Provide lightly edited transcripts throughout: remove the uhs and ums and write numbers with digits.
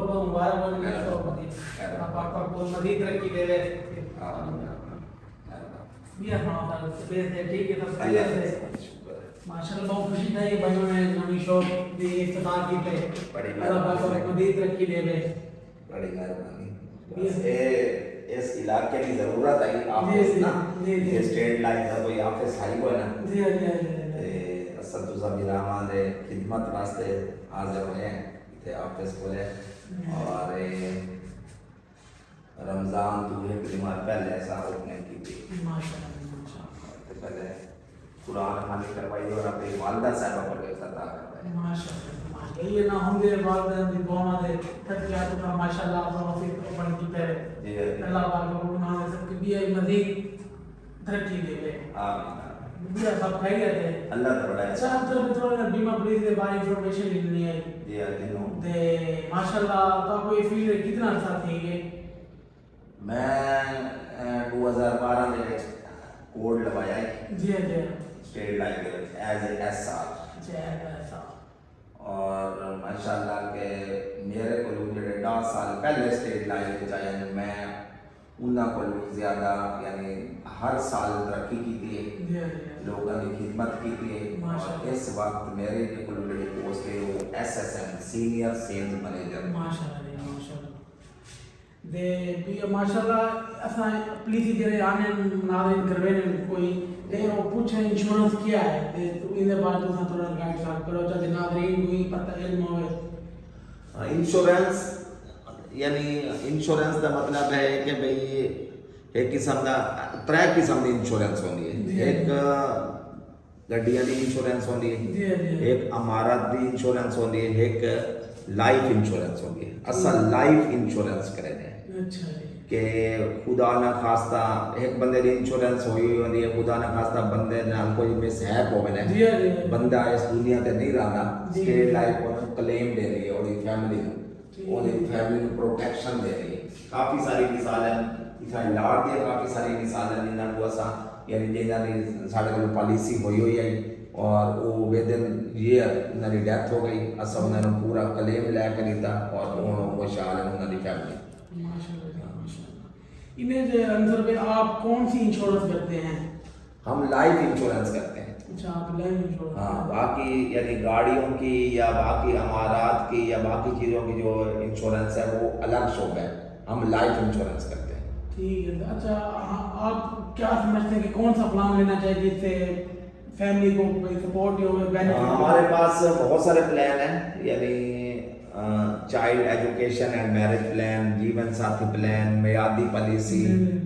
بہت مبارک ہو مزید ترقی دے رہے ٹھیک ہے سب خیریت سے ماشاء اللہ بہت خوشی تھا یہ بھائیوں نے نئی شاپ دی افتتاح کی پہ اللہ پاک مزید ترقی دے رہے بڑی مہربانی اس علاقے کی ضرورت ہے آفس نا اسٹیٹ لائن کا کوئی آفس ہے کوئی نا اساتذہ میران دے خدمت واسطے حاضر ہوئے ہیں تے آفس کھولے اور رمضان دوسرے کلمات پہلے ایسا اوپننگ کی تھی پہلے قرآن خوانی کروائی اور اپنی والدہ صاحبہ پر افتتاح کروائی یہ نہ ہوں گے والدین دی دعا دے ترقیات کا ماشاءاللہ توفیق بن کی پہ اللہ پاک کو انہوں نے سب کی بھی مزید ترقی دے گئے آمین بیا سب خیریت ہے اللہ تعالی اچھا ہم تو تھوڑا بیمہ پلیز دے بارے انفارمیشن لینی ہے جی دنوں تے ماشاءاللہ تو کوئی فیلڈ کتنا عرصہ تھی گے میں 2012 میں کوڈ لگایا ہے جی جی اسٹیٹ لائن کے ایز اے ایس آر جی ایسا اور ماشاءاللہ کہ میرے کو جڑے 10 سال پہلے اسٹیٹ لائن کے چاہے میں انہاں کو زیادہ یعنی ہر سال ترقی کی تھی لوگوں کی خدمت کی تھی اور اس وقت میرے کو جڑی پوسٹ ہے وہ S S M senior sales manager ماشاءاللہ دے بھی ماشاءاللہ اساں پلیز جڑے آنے ناظرین کروین کوئی دے وہ پوچھے انشورنس کیا ہے تے تو ان دے بارے تساں تھوڑا گائیڈ کرو چاہے ناظرین کوئی پتہ علم ہوئے انشورنس یعنی انشورنس کا مطلب ہے کہ بھئی ایک قسم کا 3 قسم کی انشورنس ہوتی ہے ایک گڈیاں کی انشورنس ہوتی ہے ایک امارات کی انشورنس ہوتی ہے ایک لائف انشورنس ہوتی ہے اصل لائف انشورنس کرے ہیں کہ خدا نہ خواستہ ایک بندے کی انشورنس ہوئی ہوتی ہے خدا نہ خواستہ بندے نال کوئی مسہیپ ہوئے بندہ اس دنیا تے نہیں رہنا اسٹیٹ لائف کو کلیم دے رہی ہے اور فیملی کو پروٹیکشن دے رہی ہے کافی ساری مثالیں اتنا لاڑ دیا کافی ساری مثالیں جنہاں کو اساں یعنی جنہاں کی سارے کو پالیسی ہوئی ہے اور وہ ودن ایئر انہوں کی ڈیتھ ہو گئی اصل انہوں نے پورا کلیم لے کے دیتا اور انہوں کو شال ہے انہوں کی فیملی انہیں جو انصر پہ آپ کون سی انشورنس کرتے ہیں؟ ہم لائف انشورنس کرتے ہیں اچھا آپ لائف انشورنس ہاں باقی یعنی گاڑیوں کی یا باقی امارات کی یا باقی چیزوں کی جو انشورنس ہے وہ الگ شعبہ ہے ہم لائف انشورنس کرتے ہیں ٹھیک ہے اچھا آپ کیا سمجھتے ہیں کہ کون سا پلان لینا چاہیے جس سے فیملی کو کوئی سپورٹ ہو بینیفٹ ہمارے پاس بہت سارے پلان ہیں یعنی child education and marriage plan جیون ساتھی پلان میادی پالیسی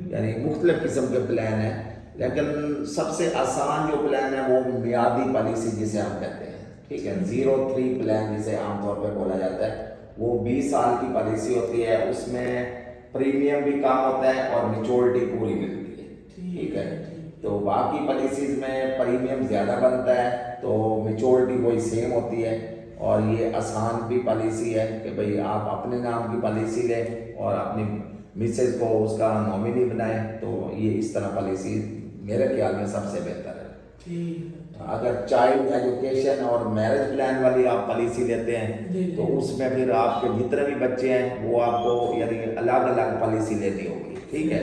یعنی مختلف قسم کے پلان ہیں لیکن سب سے آسان جو پلان ہے وہ میادی پالیسی جسے ہم کہتے ہیں ٹھیک ہے 03 پلان جسے عام طور پہ بولا جاتا ہے وہ 20 سال کی پالیسی ہوتی ہے اس میں پریمیم بھی کم ہوتا ہے اور میچورٹی پوری ملتی ہے ٹھیک ہے تو باقی پالیسیز میں پریمیم زیادہ بنتا ہے تو میچورٹی وہی سیم ہوتی ہے اور یہ آسان بھی پالیسی ہے کہ بھئی آپ اپنے نام کی پالیسی لیں اور اپنی مسز کو اس کا نومینی بنائیں تو یہ اس طرح پالیسی میرے خیال میں سب سے بہتر ہے اگر چائلڈ ایجوکیشن اور میرج پلان والی آپ پالیسی لیتے ہیں تو اس میں پھر آپ کے جتنے بھی بچے ہیں وہ آپ کو یعنی الگ الگ پالیسی لینی ہوگی ٹھیک ہے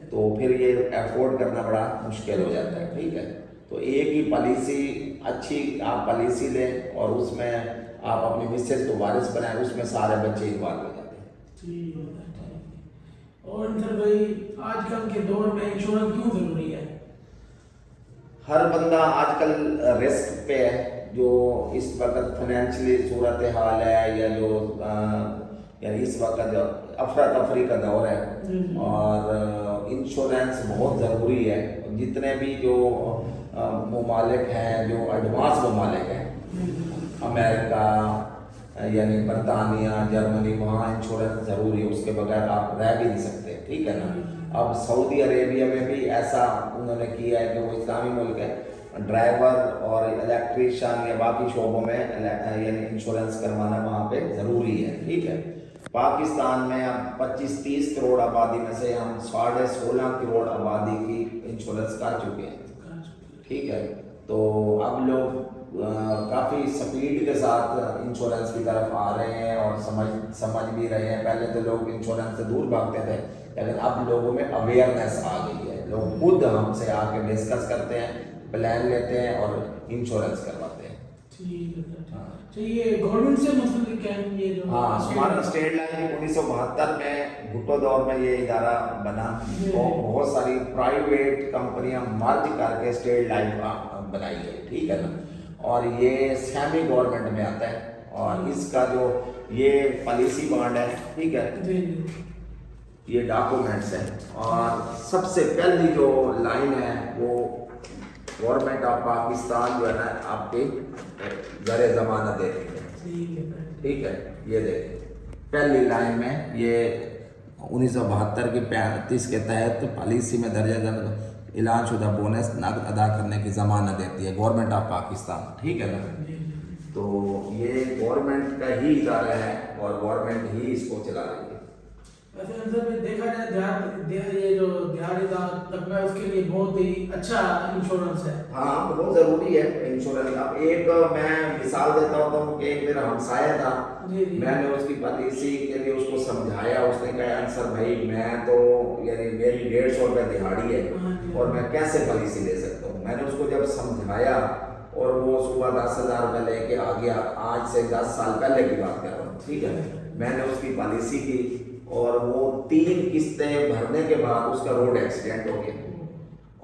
تو پھر یہ افورڈ کرنا بڑا مشکل ہو جاتا ہے ٹھیک ہے تو ایک ہی پالیسی اچھی آپ پالیسی لیں اور اس میں آپ اپنی مسز کو وارث بنائیں اس میں سارے بچے انوالو ہو جاتے ہیں اور انصر بھائی آج کل کے دور میں انشورنس کیوں ضروری ہے؟ ہر بندہ آج کل رسک پہ ہے جو اس وقت فائنینشلی صورتحال ہے یا جو یعنی اس وقت جو افراتفری کا دور ہے اور انشورنس بہت ضروری ہے جتنے بھی جو ممالک ہیں جو ایڈوانس ممالک ہیں امریکہ یعنی برطانیہ جرمنی وہاں انشورنس ضروری ہے اس کے بغیر آپ رہ بھی نہیں سکتے ٹھیک ہے نا اب سعودی عربیہ میں بھی ایسا انہوں نے کیا ہے کہ وہ اسلامی ملک ہے ڈرائیور اور الیکٹریشین یا باقی شعبوں میں یعنی انشورنس کروانا وہاں پہ ضروری ہے ٹھیک ہے پاکستان میں اب 25-30 کروڑ آبادی میں سے ہم 16.5 کروڑ آبادی کی انشورنس کر چکے ہیں ٹھیک ہے تو اب لوگ کافی کافی سپیڈ کے ساتھ انشورنس کی طرف آ رہے ہیں اور سمجھ بھی رہے ہیں. پہلے تو لوگ انشورنس سے دور بھاگتے تھے, لیکن اب لوگوں میں اویئرنیس آ گئی ہے. لوگ خود ہم سے آ کے ڈسکس کرتے ہیں, پلان لیتے ہیں اور انشورنس کرواتے ہیں. ٹھیک ہے سر. تو یہ گورنمنٹ سے منسلک ہے یہ جو؟ ہاں, ہمارا اسٹیٹ لائف 1972 میں بھٹو دور میں یہ ادارہ بنا. بہت ساری پرائیویٹ کمپنیاں مرج کر کے اسٹیٹ لائف بنائی ہے, ٹھیک ہے نا. اور یہ سیمی گورنمنٹ میں آتا ہے, اور اس کا جو یہ پالیسی بانڈ ہے, ٹھیک ہے, یہ ڈاکومنٹس ہیں. اور سب سے پہلی جو لائن ہے وہ گورنمنٹ آف پاکستان جو ہے نا آپ کی زر ضمانت دیتی ہے, ٹھیک ہے. یہ دیکھیں پہلی لائن میں یہ 1972 کی 35 کے تحت پالیسی میں درجہ اعلان شدہ بونس نقد ادا کرنے کی ضمانت دیتی ہے گورنمنٹ آف پاکستان, ٹھیک ہے نا. تو یہ گورنمنٹ کا ہی ادارہ ہے اور گورنمنٹ ہی اس کو چلا رہی ہے. ویسے سر دیکھا جائے یہ جو دیہاڑی طبقہ ہے اس کے لیے بہت ہی اچھا انشورنس ہے. ہاں, بہت ضروری ہے انشورنس. اب ایک میں مثال دیتا ہوں کہ ایک میرا ہمسایہ تھا, میں نے اس کی پالیسی کے لیے اس کو سمجھایا. اس نے کہا انصر بھائی میں تو یعنی میری 150 روپے دہاڑی ہے اور میں کیسے پالیسی لے سکتا ہوں. میں نے اس کو جب سمجھایا اور وہ صبح 10,000 روپے لے کے آ گیا, آج سے 10 سال پہلے کی بات کر رہا ہوں, ٹھیک ہے. میں نے اس کی پالیسی کی اور وہ 3 قسطیں بھرنے کے بعد اس کا روڈ ایکسیڈنٹ ہو گیا,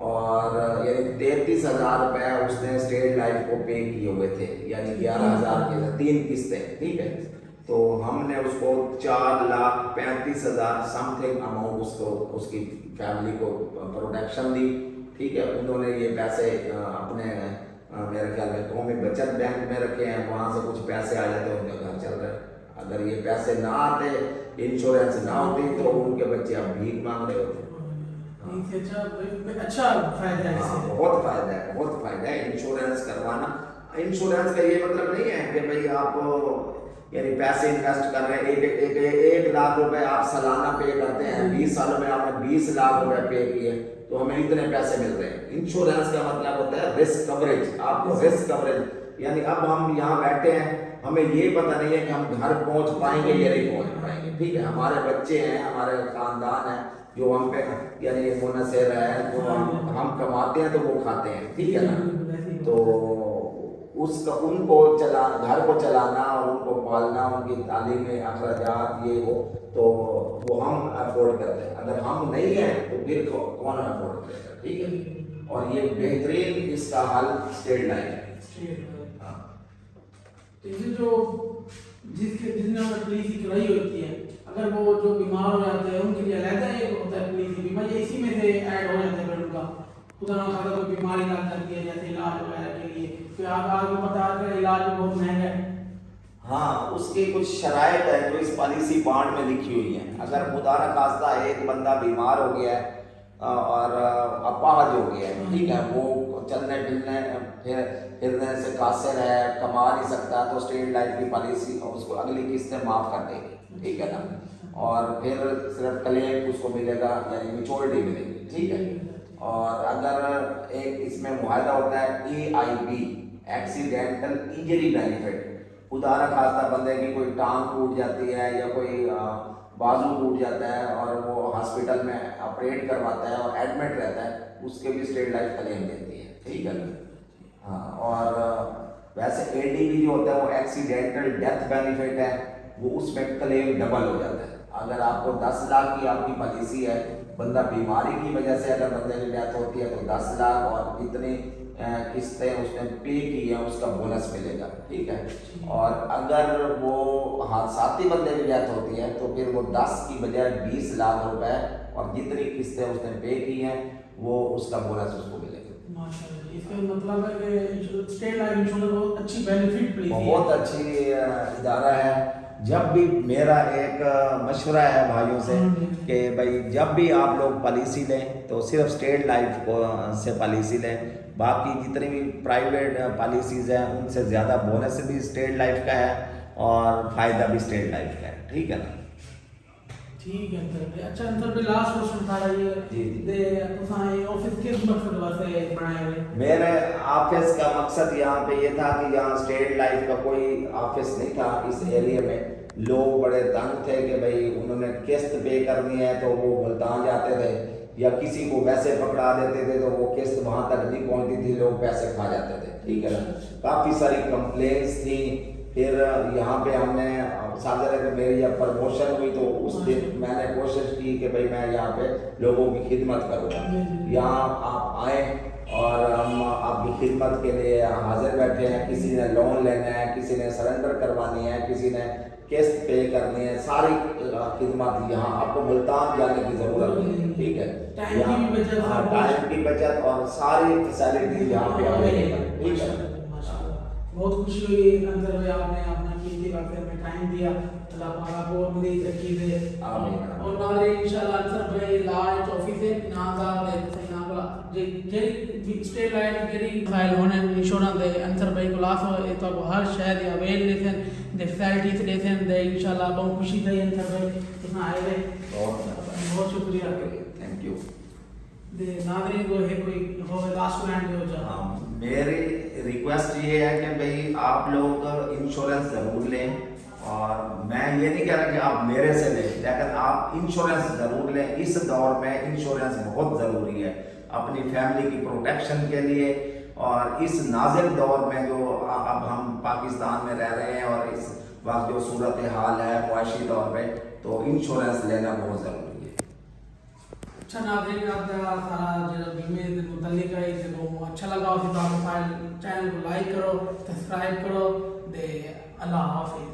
اور یعنی 33,000 روپے اس نے اسٹیٹ لائف کو پے کیے ہوئے تھے, یعنی 11,000 کے 3 قسطیں, ٹھیک ہے. تو ہم نے اس کو 4,35,000 سم تھنگ اماؤنٹ اس کی فیملی کو پروٹیکشن دی, ٹھیک ہے. انہوں نے یہ پیسے اپنے میرے خیال میں قومی بچت بینک میں رکھے ہیں, وہاں سے کچھ پیسے آ جاتے ان کا گھر چل رہا ہے. اگر یہ پیسے نہ آتے, انشورنس نہ ہوتی, تو ان کے بچے اب بھیک مانگ رہے ہوتے. اچھا فائدہ ہے, بہت فائدہ ہے, بہت فائدہ ہے انشورنس کروانا. انشورنس کا یہ مطلب نہیں ہے کہ بھائی آپ یعنی پیسے انویسٹ کر رہے ہیں, 1 لاکھ روپے آپ سالانہ پے کرتے ہیں, 20 سالوں میں آپ نے 20 لاکھ روپے پے کیے تو ہمیں اتنے پیسے مل رہے ہیں. انشورنس کا مطلب ہوتا ہے رسک کوریج. آپ کو رسک کوریج, یعنی اب ہم یہاں بیٹھے ہیں, ہمیں یہ پتہ نہیں ہے کہ ہم گھر پہنچ پائیں گے یا نہیں پہنچ پائیں گے, ٹھیک ہے. ہمارے بچے ہیں, ہمارے خاندان ہے جو ہم پہ یعنی منحصر ہے, جو ہم کماتے ہیں تو وہ کھاتے ہیں, ٹھیک ہے نا. تو اس کا ان کو گھر کو چلانا اور ان کو پالنا, ان کی تعلیمی اخراجات یہ ہو تو وہ ہم افورڈ کرتے ہیں. اگر ہم نہیں ہیں تو پھر کون افورڈ کرے گا, ٹھیک ہے. اور یہ بہترین اس کا حل اسٹیٹ لائف ہے. جو جس نے پالیسی کرائی ہوتی ہے, اگر وہ جو بیمار ہو جاتے ہیں ان کے لیے علیحدہ ایک ہوتا ہے پالیسی بیمہ, یہ اسی میں سے ایڈ ہو جاتا ہے پھر ان کا خدا نہ خاصا کوئی بیماری لگ جاتی ہے جیسے علاج وغیرہ کے لیے, پھر آپ کو پتا ہے کہ علاج بھی بہت مہنگا ہے. ہاں, اس کی کچھ شرائط ہے جو اس پالیسی بانڈ میں لکھی ہوئی ہیں. اگر خدا نہ خواستہ ایک بندہ بیمار ہو گیا ہے اور اپاہج ہو گیا ہے, ٹھیک ہے, وہ چلنے پھرنے سے قاصر ہے, کما نہیں سکتا, تو اسٹیٹ لائف کی پالیسی اس کو اگلی قسطیں معاف کر دے گی, ٹھیک ہے نا. اور پھر صرف کلیم اس کو ملے گا, یعنی میچورٹی ملے گی, ٹھیک ہے. اور اگر ایک اس میں معاہدہ ہوتا ہے AIB, ایکسیڈینٹل انجری بینیفٹ. خدا نہ خواستہ بندے کی کوئی ٹانگ ٹوٹ جاتی ہے یا کوئی بازو ٹوٹ جاتا ہے اور وہ ہاسپٹل میں آپریٹ کرواتا ہے اور ایڈمٹ رہتا ہے, اس کے بھی اسٹیٹ لائف کلیم دیتی ہے, ٹھیک ہے نا. ہاں, اور ویسے ADB جو ہوتا ہے وہ ایکسیڈینٹل ڈیتھ بینیفٹ ہے, وہ اس میں کلیم ڈبل ہو جاتا ہے. اگر آپ کو 10 لاکھ کی آپ کی پالیسی ہے, بندہ بیماری کی وجہ سے اگر بندے کی ڈیتھ ہوتی ہے تو 10 لاکھ اور جتنی قسطیں اس نے پے کی ہیں اس کا بونس ملے گا, ٹھیک ہے. اور اگر وہ حادثاتی بندے کی ڈیتھ ہوتی ہے تو پھر وہ 10 کی بجائے 20 لاکھ روپے اور جتنی قسطیں اس نے پے کی ہیں وہ اس کا بونس اس کو ملے گا. ماشاءاللہ, اس کا مطلب ہے کہ اسٹیٹ لائف انشورنس بہت اچھی بینیفٹ پالیسی ہے, بہت اچھی ادارہ ہے. جب بھی میرا ایک مشورہ ہے بھائیوں سے کہ بھائی جب بھی آپ لوگ پالیسی لیں تو صرف اسٹیٹ لائف کو سے پالیسی لیں, باقی جتنی بھی پرائیویٹ پالیسیز ہیں ان سے زیادہ بونس بھی اسٹیٹ لائف کا ہے اور فائدہ بھی اسٹیٹ لائف کا ہے, ٹھیک ہے نا. ٹھیک ہے انتر اچھا انتر پہ لاسٹ کوشچن تھا یہ جی دے تساں آفس کس مقصد واسطے بنائے ہوئے؟ میرے آفس کا مقصد یہاں پہ یہ تھا کہ یہاں اسٹیٹ لائف کا کوئی آفس نہیں تھا اس ایریے میں. لوگ بڑے تنگ تھے کہ بھائی انہوں نے قسط پے کرنی ہے تو وہ ملتان جاتے تھے, یا کسی کو ویسے پکڑا دیتے تھے تو وہ قسط وہاں تک نہیں پہنچتی تھی, لوگ پیسے کھا جاتے تھے. ٹھیک ہے نا, کافی ساری کمپلینس تھیں. پھر یہاں پہ ہم نے ساتھ کہ میری جب پروموشن ہوئی تو اس دن میں نے کوشش کی کہ بھائی میں یہاں پہ لوگوں کی خدمت کروں گا. یہاں آپ آئیں اور ہم آپ کی خدمت کے لیے حاضر بیٹھے ہیں. کسی نے لون لینا ہے, کسی نے سرنڈر کروانی ہے, کسی نے قسط پے کرنی ہے, ساری خدمات یہاں آپ کو ملتان جانے کی ضرورت نہیں. ٹھیک ہے, ٹائم کی بچت اور ساری فیسلٹی یہاں پہ اویلیبل. ٹھیک ہے, بہت خوشی ہوئی انصر بھائی آپ نے اپنا قیمتی وقت میں ٹائم دیا. اللہ پاک آپ کو مزید ترقی دے. اور ناظرین انشاءاللہ انصر بھائی لارج آفس ہے نامدار دے یہاں کو جی اسٹیٹ لائن جڑی فائل ہونے انشورنس دے انصر بھائی کو لاس ہو تو ہر شے دی اویل لیسن دے فیسلٹیز لیسن دے انشاءاللہ بہت خوشی تھی انصر بھائی تساں آئے ہوئے. بہت شکریہ. Thank you. دے ناظرین کو ہے کوئی ہو لاسٹ لائن ہو جا. میری ریکویسٹ یہ ہے کہ بھئی آپ لوگ انشورنس ضرور لیں, اور میں یہ نہیں کہہ رہا کہ آپ میرے سے لیں, لیکن آپ انشورنس ضرور لیں. اس دور میں انشورنس بہت ضروری ہے اپنی فیملی کی پروٹیکشن کے لیے, اور اس نازک دور میں جو اب ہم پاکستان میں رہ رہے ہیں اور اس وقت جو صورتحال ہے معاشی طور پہ, تو انشورنس لینا بہت ضروری ہے. اچھا ناظرین آپ کا سارا جو بیمے سے متعلق ہے اسے کو اچھا لگا ہو تو آپ چینل کو لائک کرو, سبسکرائب کرو. دے اللہ حافظ.